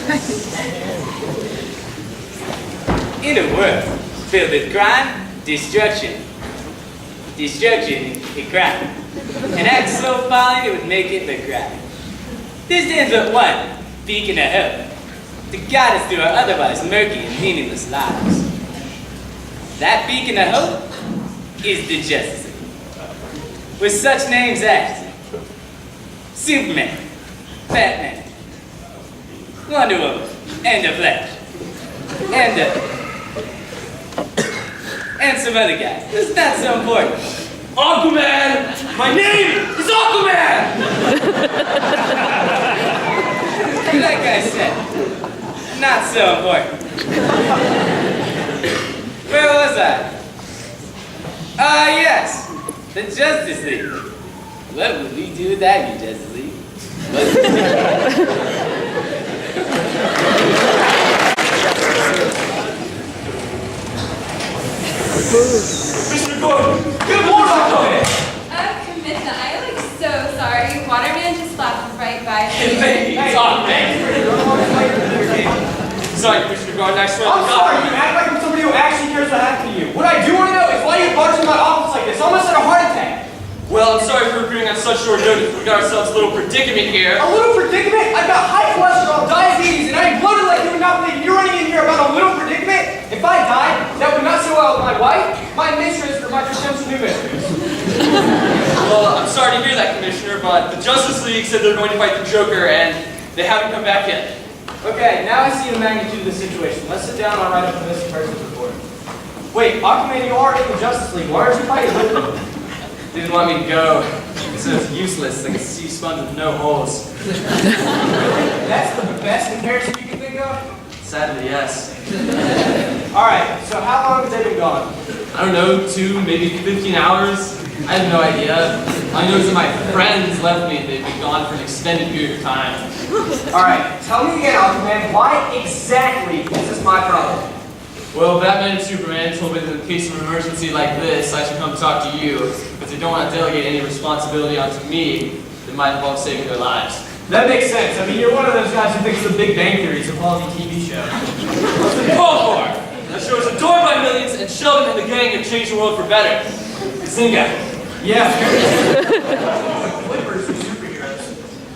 In a world filled with crime, destruction, and crime, an act so fine it would make it the crime. This is but one beacon of hope to guide us through our otherwise murky and meaningless lives. That beacon of hope is the Justice League, with such names as Superman, Batman, Wonder Woman, and the Flash, and some other guys. It's not so important. Aquaman! My name is Aquaman! Like I said, not so important. Where was I? Yes, the Justice League. What would we do without you, Justice League? Mr. Gordon, good morning, Aquaman! Commissioner, I am so sorry. Waterman just slapped right by me. Hey, Aquaman! Sorry, Mr. Gordon, I swear I'm sorry, you act like I'm somebody who actually cares what happened to you. What I do want to know is why you barged in my office like this, almost had a heart attack. Well, I'm sorry for recruiting on such short notice. We got ourselves a little predicament here. A little predicament? I've got high cholesterol, diabetes, and I bloated like you would not believe. You're running in here about a little predicament? If I died, that would not sit well with my wife, my mistress, or my potential new mistress. Well, I'm sorry to hear that, Commissioner, but the Justice League said they're going to fight the Joker, and they haven't come back yet. Okay, now I see the magnitude of the situation. Let's sit down and I'll write up the missing persons report. Wait, Aquaman, you are in the Justice League. Why aren't you fighting with them? Didn't want me to go. So it's useless, like a sea sponge with no holes. That's the best comparison you can think of? Sadly, yes. Alright, so how long have they been gone? I don't know, 2, maybe 15 hours? I have no idea. All I know is that my friends left me and they've been gone for an extended period of time. Alright, tell me again, Aquaman, why exactly is this my problem? Well, Batman and Superman told me that in case of an emergency like this, I should come talk to you, because they don't want to delegate any responsibility onto me that might involve saving their lives. That makes sense. I mean, you're one of those guys who thinks the Big Bang Theory is a quality TV show. What's it called for? That show is adored by millions, and Sheldon and the gang have changed the world for better. Zinga. Yeah. Flippers are superheroes.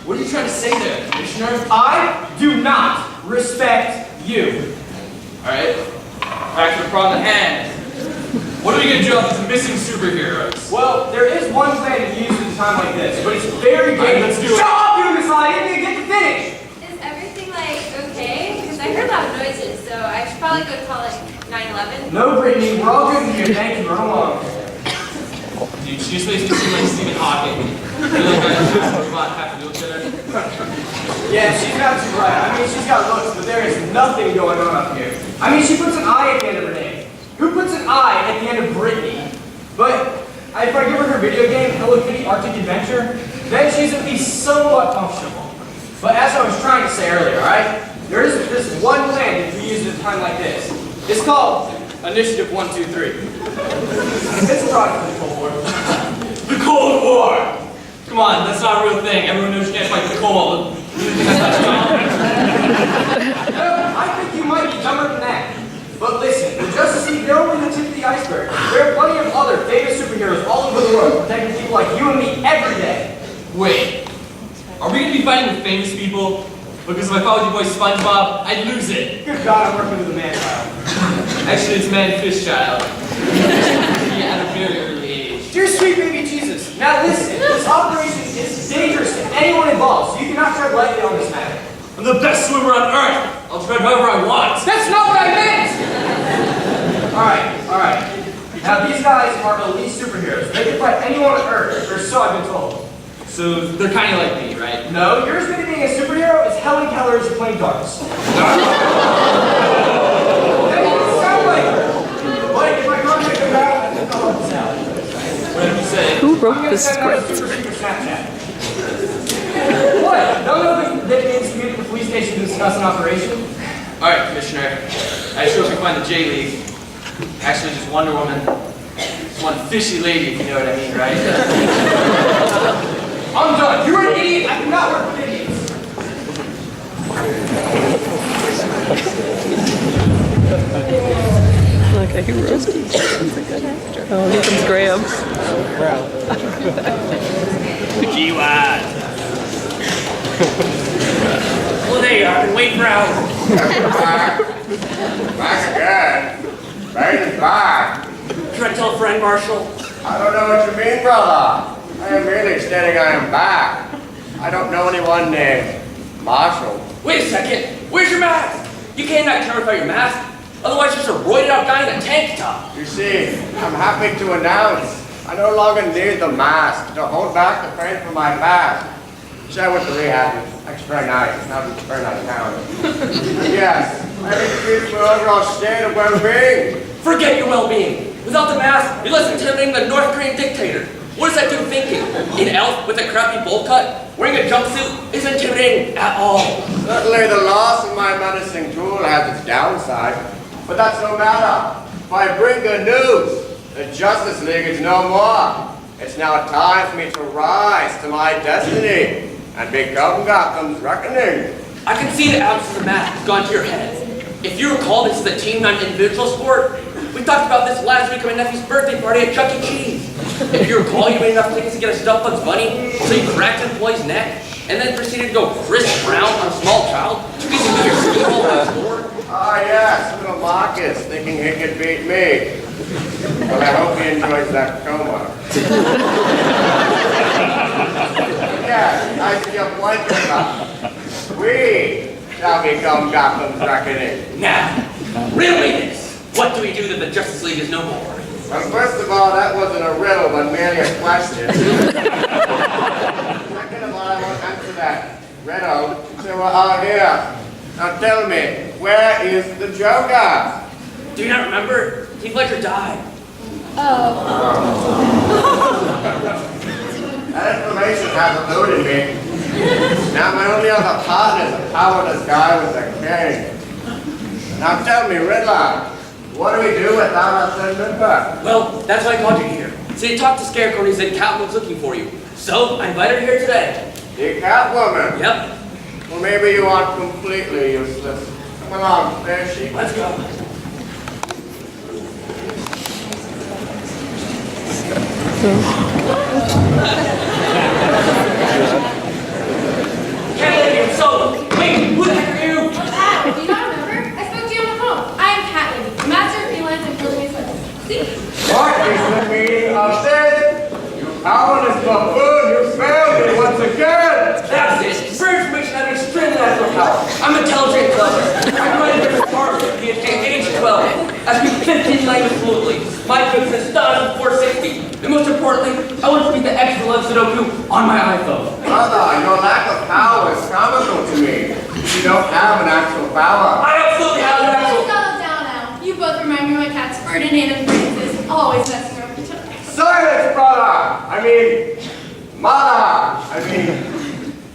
What are you trying to say there, Commissioner? I do not respect you. Alright, back to the problem at hand. What are we going to do about these missing superheroes? Well, there is one plan to use at a time like this, but it's very dangerous. Let's do it. Shut up, you Miss Line! I didn't even get to finish! Is everything okay? Because I heard loud noises, so I should probably go call 911. No, Brittni, we're all good in here. Thank you. Run along. Dude, she just makes me seem like Stephen Hawking. You know that guy who's about half a wheelchair? Yeah, she's not too bright. I mean, she's got looks, but there is nothing going on up here. I mean, she puts an I at the end of her name. Who puts an I at the end of Brittni? But if I give her video game, Hello Kitty Arctic Adventure, then she's at least somewhat functional. But as I was trying to say earlier, alright? There is this one plan that we use at a time like this. It's called Initiative 123. It's a product of the Cold War. The Cold War! Come on, that's not a real thing. Everyone knows you can't fight the cold. You think that's not No, I think you might be dumber than that. But listen, the Justice League, they're only the tip of the iceberg. There are plenty of other famous superheroes all over the world protecting people like you and me every day. Wait, are we going to be fighting with famous people? Because if I fought with your boy SpongeBob, I'd lose it. Good God, I'm working with a man-child. Actually, it's man-fish child. At a very early age. Dear sweet baby Jesus, now listen, this operation is dangerous to anyone involved, so you cannot tread lightly on this matter. I'm the best swimmer on Earth. I'll tread wherever I want. That's not what I meant! Alright. Now these guys are elite superheroes. They can fight anyone on Earth, or so I've been told. So they're kind of like me, right? No, yours being a superhero is Helen Keller's playing darts. That doesn't sound like her. But if I contact them out, I think I'll help us out. Whatever you say. Who wrote this Send out a script? super secret Snapchat. What? Don't know that it means to meet at the police station to discuss an operation? Alright, Commissioner. I sure can find the J-League. Actually, just Wonder Woman. Just one fishy lady, if you know what I mean, right? I'm done. You're an idiot. I do not work with idiots. Okay, he wrote it. That's a good actor. Oh, here comes Graham. G-Wise. Well, there you are. I've been waiting for hours. Back again. Bane is back. Try to tell a friend, Marshall. I don't know what you mean, brother. I am merely stating I am back. I don't know anyone named Marshall. Wait a second. Where's your mask? You can't act town without your mask. Otherwise, you're just a roided out guy in a tank top. You see, I'm happy to announce I no longer need the mask to hold back the pain from my past. So I went to rehab. It's very nice. Now it's very nice town. Yes, I increased my overall state of well-being. Forget your well-being. Without the mask, you're less intimidating than the North Korean dictator. What is that dude thinking? An elf with a crappy bowl cut, wearing a jumpsuit, isn't intimidating at all. Certainly the loss of my menacing tool has its downside, but that's no matter. If I bring good news, the Justice League is no more. It's now time for me to rise to my destiny and become Gotham's reckoning. I can see the absence of the mask has gone to your head. If you recall, this is the team, not individual sport. We talked about this last week at my nephew's birthday party at Chuck E. Cheese. If you recall, you made enough tickets to get a stuffed Bugs Bunny, so you cracked an employee's neck, and then proceeded to go Chris Brown on a small child, took his into your ski hole on the floor. Ah yes, little Marcus, thinking he could beat me. Well, I hope he enjoys that coma. Yes, I see your point, we shall become Gotham's reckoning. Now, really this. What do we do that the Justice League is no more? Well, first of all, that wasn't a riddle, but merely a question. Second of all, I won't answer that riddle until we're all here. Now tell me, where is the Joker? Do you not remember? Heath Ledger died. That information has eluded me. Now my only other partner is a powerless guy with a cane. Now tell me, Riddler, what do we do without our third member? Well, that's why I called you here. So you talked to Scarecrow and he said Catwoman's looking for you. So I invited her here today. The Catwoman? Yep. Well, maybe you aren't completely useless. Come along, there she. Let's go. Can't let him solo. Wait, who the heck are you? Do you not remember? I spoke to you on the phone. I am Cat Lady, the master of freelance and killing his lips. See? What is the meaning of this? You powerless buffoon, you failed me once again! That's it. For information, I have extremely natural power. I'm intelligent and clever. I write different parts of PhD at age 12. I speak 15 languages fluently. My code says stars 460. And most importantly, I want to speak the extra love Sudoku on my iPhone. Brother, your lack of power is comical to me. You don't have an actual power. I absolutely have an Let's actual. settle down now. You both remind me of my cats Ferdinand and Francis, always messing around with each other. Silence, brother! I mean, mother! I mean,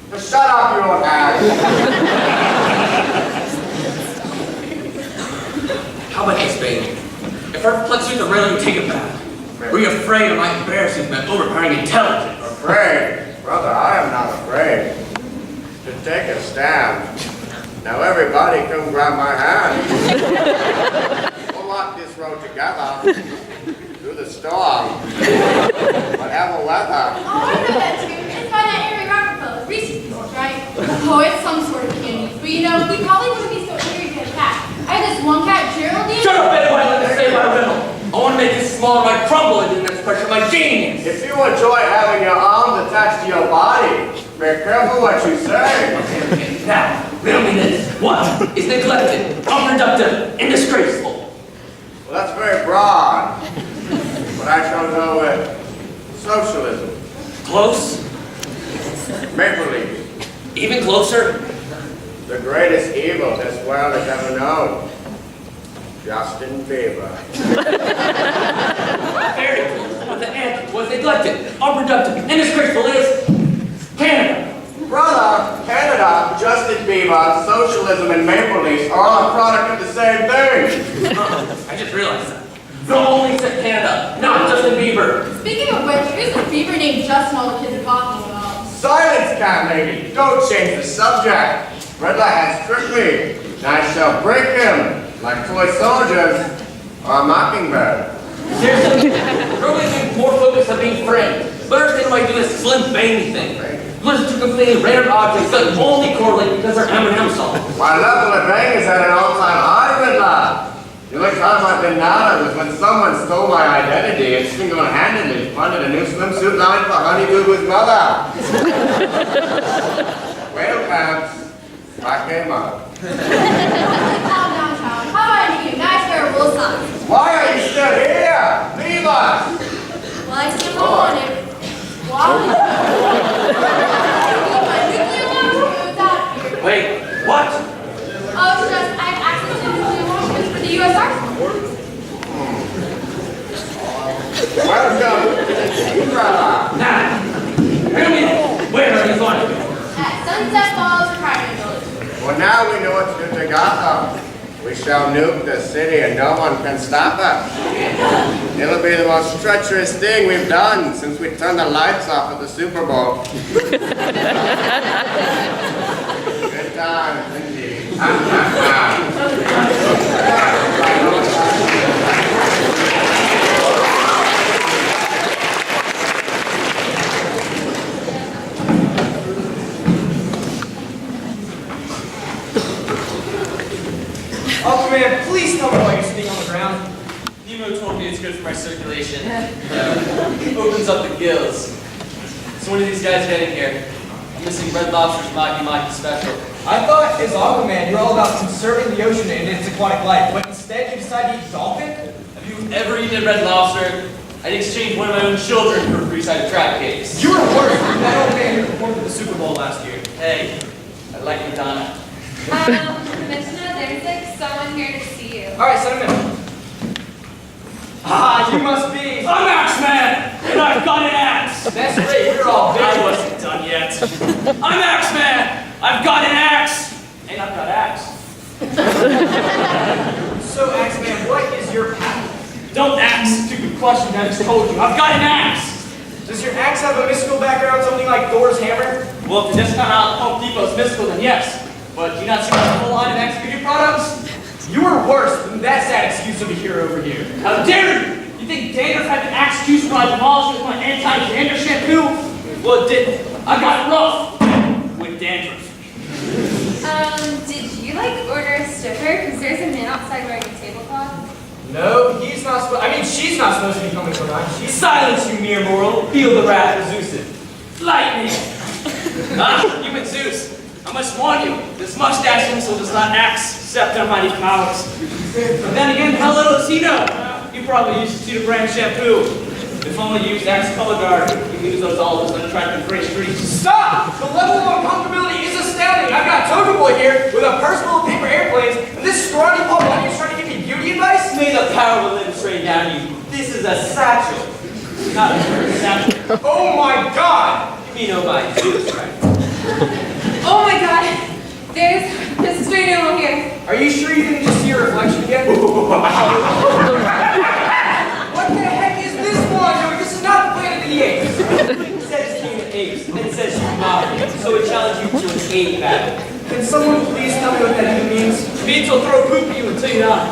just shut up, you old ass. How about this, Bane? If our flex you the rail, you take it back. Were you afraid of my embarrassing my overpowering intelligence? Afraid? Brother, I am not afraid. To take a stand. Now everybody come grab my hand. We'll walk this road together. Through the storm. Whatever weather. Oh, I know that too. It's by that Erin Rockefeller, Reese's Pieces, right? Oh, it's some sort of candy. But you know, he probably wouldn't be so angry to get a cat. I have this one cat, Geraldine. Shut up, anyway, let me say my riddle. I want to make this smaller, my crumble into an expression of my genius. If you enjoy having your arms attached to your body, be careful what you say. Okay. Now, riddle me this. What is neglected, unproductive, and disgraceful? Well, that's very broad. But I shall go with socialism. Close? Maple leaf. Even closer? The greatest evil this world has ever known. Justin Bieber. Very close. But the answer was neglected, unproductive, and disgraceful is Canada. Brother, Canada, Justin Bieber, socialism, and maple leaves are all a product of the same thing. I just realized that. No, only said Canada, not Justin Bieber. Speaking of which, who's the fever named Justin all the kids are talking about? Silence, cat lady. Don't change the subject. Riddler has tricked me, and I shall break him like toy soldiers. Or a mockingbird? Seriously, everybody's been more focused on being friends. But understand why you do this Slim Bane thing, right? Listen to completely random objects that only correlate because they're Eminem songs. Why, luckily Bane is at an all-time high, Riddler. The only time I've been down was when someone stole my identity and single-handedly funded a new swimsuit line for Honey Boo Boo's mother. Well, Pamps, I came up. Calm down, child. How about I give you a nice pair of wool socks? Why are you still here? Leave us! Well, I see what I wanted. Why? My nuclear launch out here. Wait, what? Oh, it's just, I accidentally nuclear launch for the U.S. Arsenal. Welcome to the Umbrella. Nah. Wait a minute. Where are you going? At Sunset Falls Retirement Village. Well, now we know what to do to Gotham. We shall nuke the city and no one can stop us. It'll be the most treacherous thing we've done since we turned the lights off at the Super Bowl. Good times, indeed. Aquaman, please tell me why you're sitting on the ground. Nemo told me it's good for my circulation. Opens up the gills. So when are these guys getting here? I'm missing Red Lobster's Maki Maki special. I thought as Aquaman, you're all about conserving the ocean and its aquatic life, but instead you decide to eat dolphin? Have you ever eaten a Red Lobster? I'd exchange one of my own children for a free-sided crab cakes. You were worse than that old man who performed at the Super Bowl last year. Hey, I like Madonna. Commissioner, there's like someone here to see you. Alright, send him in. Ah, you must be. I'm Axeman, and I've got an axe. That's great, you're all big. I wasn't done yet. I'm Axeman, I've got an axe, and I've got axe. So, Axeman, what is your patent? Don't ask stupid questions, I just told you. I've got an axe. Does your axe have a mystical background, something like Thor's hammer? Well, if you just found out Home Depot's mystical, then yes. But do you not see my full line of axe beauty products? You are worse than that sad excuse of a hero over here. How dare you! You think dandruff had the axe juice when I demolished it with my anti-dandruff shampoo? Well, it didn't. I got rough with dandruff. Did you like order a stripper? Because there's a man outside wearing a tablecloth. No, he's not supposed. I mean, she's not supposed to be coming tonight. She's. Silence, you mere mortal. Feel the wrath of Zeus. Lightning! You and Zeus. I must warn you, this mustache insult does not accept their mighty powers. But then again, how little does he know? He probably used Cedar brand shampoo. If only you used Axe Color Guard, you could use those all those unattractive gray streaks. Stop! The level of uncomfortability is astounding. I've got Toga Boy here with a purse full of paper airplanes, and this scrawny Paul Bunyan is trying to give me beauty advice? May the power will live straight down you. This is a satchel. Not a satchel. Oh my god! You know by Zeus, right? Oh my god! There's a straight animal here. Are you sure you didn't just see your reflection again? What the heck is this one doing? This is not the Planet of the Apes. It says King of Apes, and it says you mock it, so it challenges you to an ape battle. Can someone please tell me what that even means? It means he'll throw poop at you until you die.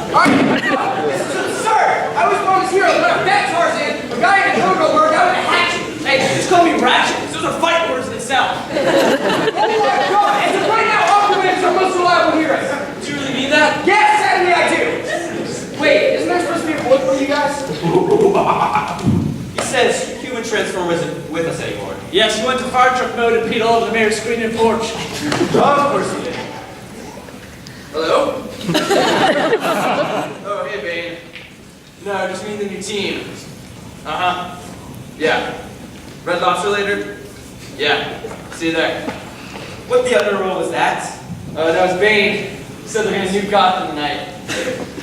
This is absurd! I was born as hero, but a fat Tarzan, a guy in a Toga work out with a hatchet. Hey, just call me Ratchet. Those are fight words in itself. Oh my god! And so right now, Aquaman is our most reliable hero. Do you really mean that? Yes, sadly I do! Wait, isn't there supposed to be a bullet for you guys? He says human transformer isn't with us anymore. Yes, he went to fire truck mode and peed all over the mayor's screen and porch. Of course he did. Hello? Oh, hey, Bane. No, just mean the new team. Uh-huh. Yeah. Red Lobster later? Yeah. See you there. What the other role was that? That was Bane. He said they're gonna nuke Gotham tonight.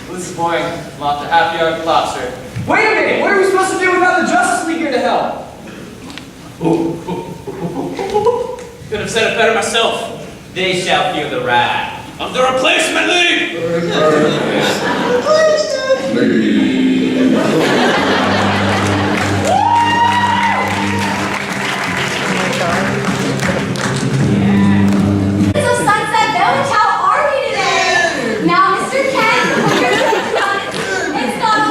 Well, this is boring. I'm off to Happy Hour with Lobster. Wait a minute! What are we supposed to do without the Justice League here to help? Could have said it better myself. They shall feel the wrath of the Replacement League! So Sunset Village, how are we today? Now, Mr. Ken, it's not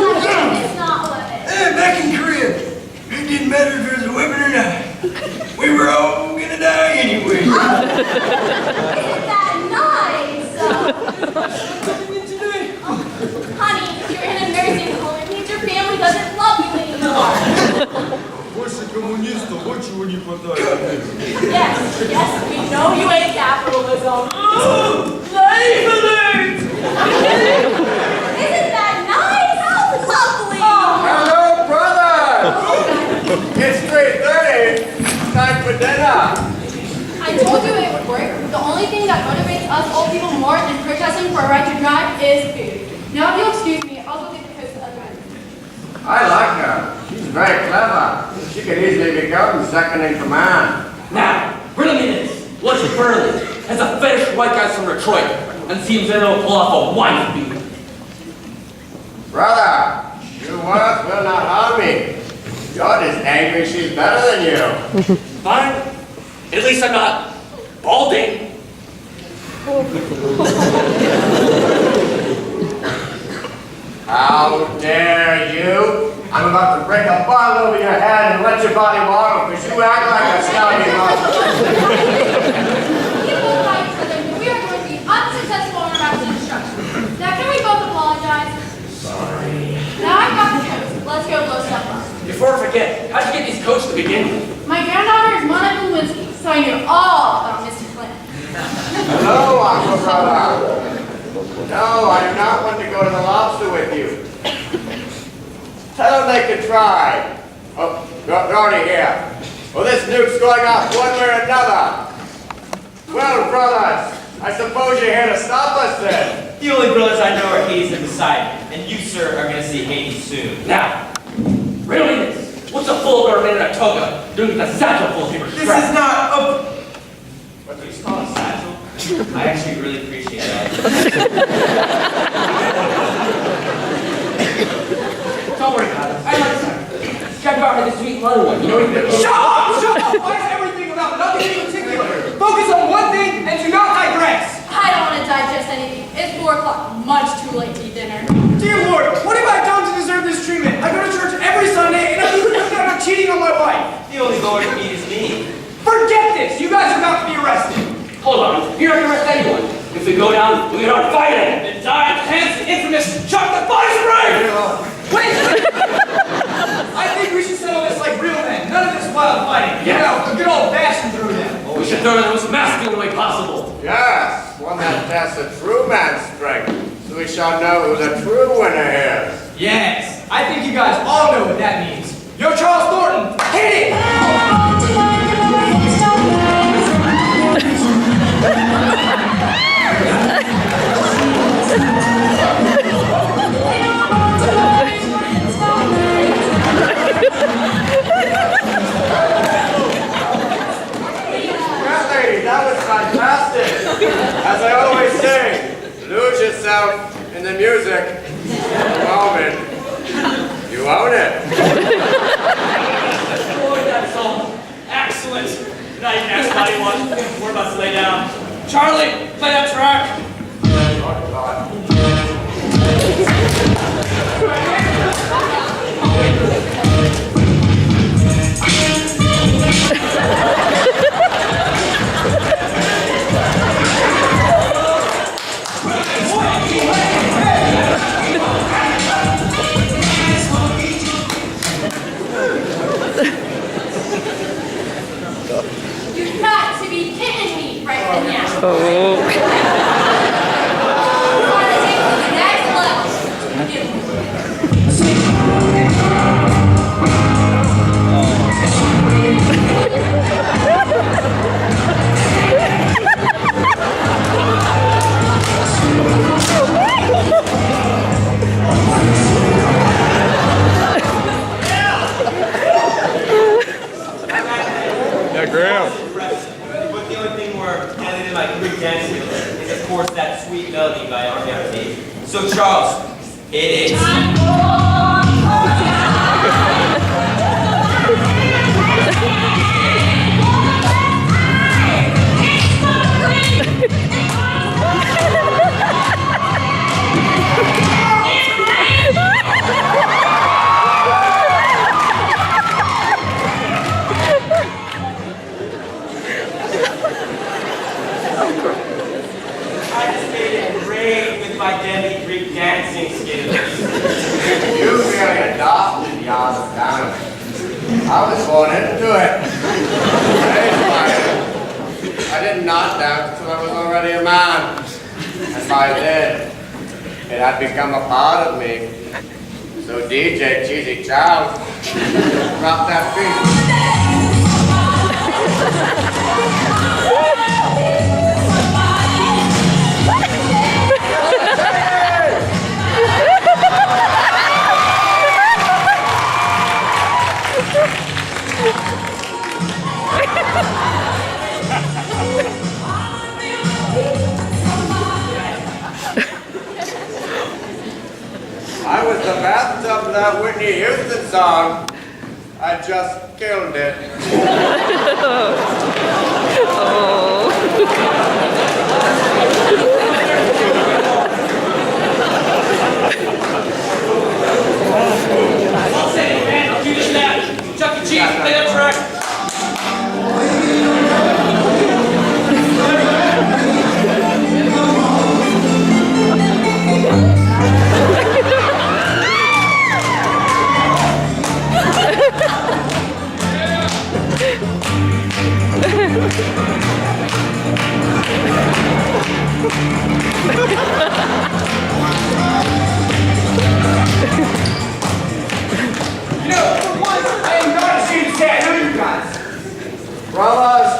that nice? Honey, you're in a nursing home. It means your family doesn't love you anymore. Больше коммунистов, чего не хватает. Yes, we know you hate capitalism. Life alert! Isn't that nice? How lovely! Hello, brother! It's 3:30. Time for dinner. I told you it would work. The only thing that motivates us old people more than protesting for a right to drive is food. Now, if you'll excuse me, I'll go get the coast to the other end. I like her. She's very clever. She could easily become second in command. Now, riddle me this. What's Burley? Has a fetish for white guys from Detroit and seems that it'll pull off a wife beater. Brother, your words will not harm me. You're just angry she's better than you. Fine. At least I'm not balding. How dare you? I'm about to break a bottle over your head and let your body waddle because you act like a snobby mother. People fight for them, but we are going to be unsuccessful in our rapid instruction. Now, can we both apologize? Sorry. Now I've got the coast. Let's go blow stuff up. Before I forget, how'd you get these coats to begin with? My granddaughter is Monica Lewinsky, so I knew all about Mr. Flynn. Hello, Aqua brother. No, I do not want to go to the lobster with you. Tell them they can try. Oh, they're already here. Well, this nuke's going off one way or another. Well, brothers, I suppose you're here to stop us then. The only brothers I know are Hades and Poseidon, and you, sir, are going to see Hades soon. Now, riddle me this. What's a full garment and a toga doing with a satchel full of paper This scraps? is not a... What do you call a satchel? I actually really appreciate that. Don't worry about it. I like that. Check out the sweet little one. You know what you Shut up! Why is everything about nothing in particular? Focus on one thing and do not digress. I don't want to digest anything. It's 4 o'clock. Much too late to eat dinner. Dear Lord, what have I done to deserve this treatment? I go to church every Sunday and I'm even out of cheating on my wife. The only Lord to meet is me. Forget this! You guys are about to be arrested. Hold on. You're not going to arrest anyone. If we go down, we are fighting. And die at the hands of the infamous chocolate body spray! Wait! I think we should settle this like real men. None of this wild fighting. Yeah. You know, a good old bashing through them. Well, we should throw it in the most masculine way possible. Yes, one that tests a true man's strength, so we shall know who the true winner is. Yes, I think you guys all know what that means. Yo, Charles Thornton, hit it! That was fantastic. As I always say, lose yourself in the music. In the moment, you own it. Boy, that's all excellent. Now you can ask Body Wash. We're about to lay down. Charlie, play that track. You've got to be kidding me right now. Oh. You want to take it to the next level. Yeah, Graham. But the only thing more deadly than my Greek dancing is, of course, that sweet melody by RBRT. So, Charles, it is. I was born into it. I did not dance until I was already a man. And by then, it had become a part of me. So DJ Cheesy Chow, drop that beat. I was the bathtub of that Whitney Houston song. I just killed it. I'll say it, man. I'll do this now. Chuck E. Cheese, play that track. Brothers,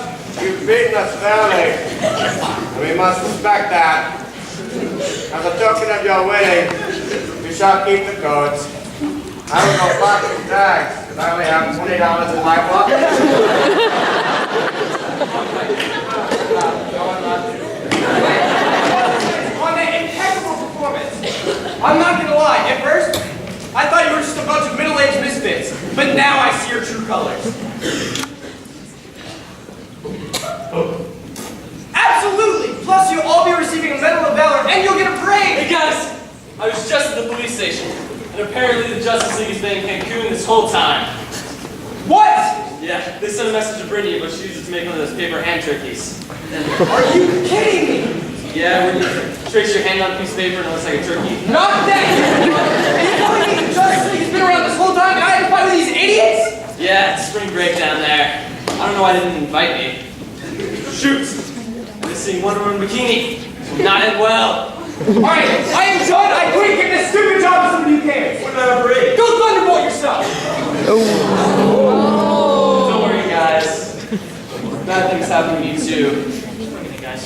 you've beaten us fairly, and we must respect that. As a token of your winning, you shall keep the codes. I will go back to tags, because I only have $20 in my pocket. On that impeccable performance. I'm not gonna lie, at first, I thought you were just a bunch of middle-aged misfits, but now I see your true colors. Absolutely! Plus, you'll all be receiving a Medal of Valor, and you'll get a parade! Hey guys, I was just at the police station, and apparently the Justice League has been in Cancun this whole time. What? Yeah, they sent a message to Brittni, but she used it to make one of those paper hand turkeys. Are you kidding me? Yeah, when you trace your hand on a piece of paper and it looks like a turkey. Not that! Are you telling me the Justice League has been around this whole time and I had to fight with these idiots? Yeah, it's spring break down there. I don't know why they didn't invite me. Shoot! I'm seeing Wonder Woman bikini. Not end well. Alright, I am done. I quit. Get this stupid job to somebody who cares. What about a parade? Go thunderbolt yourself! Don't worry, guys. Bad things happen to me too. Hey, guys.